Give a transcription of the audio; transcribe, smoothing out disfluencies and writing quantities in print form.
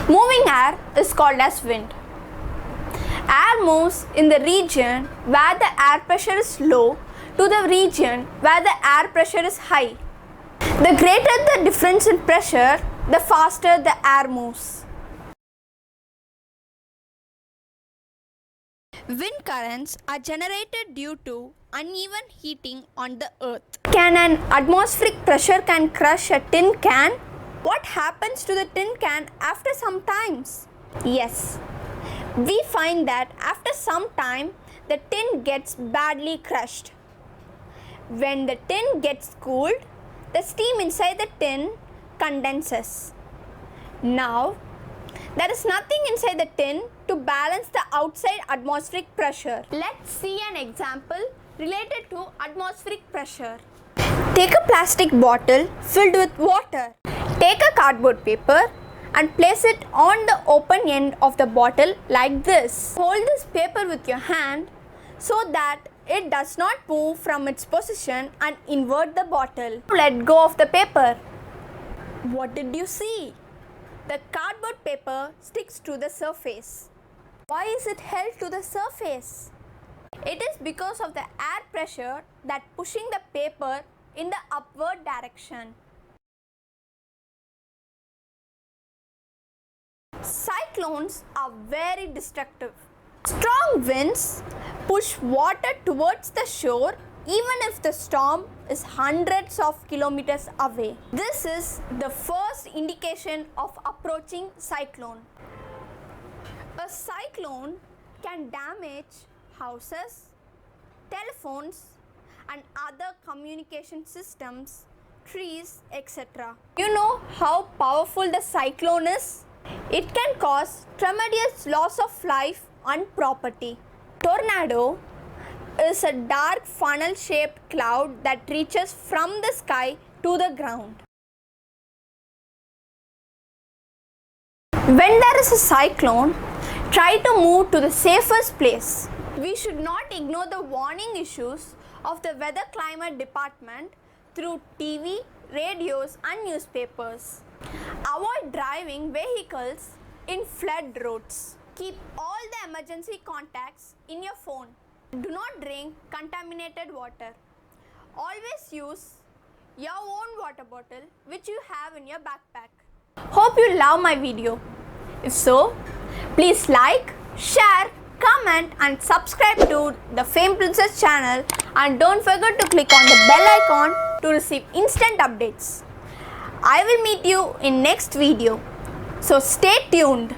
Moving air is called as wind. Air moves in the region where the air pressure is low to the region where the air pressure is high. The greater the difference in pressure, the faster the air moves. Wind currents are generated due to uneven heating on the earth. Can an atmospheric pressure can crush a tin can? What happens to the tin can after some times? Yes, we find that after some time the tin gets badly crushed. When the tin gets cooled, the steam inside the tin condenses. Now, there is nothing inside the tin to balance the outside atmospheric pressure. Let's see an example related to atmospheric pressure. Take a plastic bottle filled with water. Take a cardboard paper and place it on the open end of the bottle like this. Hold this paper with your hand so that it does not move from its position and invert the bottle. Let go of the paper. What did you see? The cardboard paper sticks to the surface. Why is it held to the surface? It is because of the air pressure that pushing the paper in the upward direction. Cyclones are very destructive. Strong winds push water towards the shore even if the storm is hundreds of kilometers away. This is the first indication of approaching cyclone. A cyclone can damage houses, telephones, and other communication systems, trees, etc. You know how powerful the cyclone is? It can cause tremendous loss of life and property. Tornado is a dark funnel-shaped cloud that reaches from the sky to the ground. When there is a cyclone, try to move to the safest place. We should not ignore the warning issues of the Weather Climate Department through TV, radios and newspapers. Avoid driving vehicles in flood roads. Keep all the emergency contacts in your phone. Do not drink contaminated water. Always use your own water bottle which you have in your backpack. Hope you love my video. If so, please like, share, comment and subscribe to the Fame Princess channel, and don't forget to click on the bell icon to receive instant updates. I will meet you in next video. So stay tuned.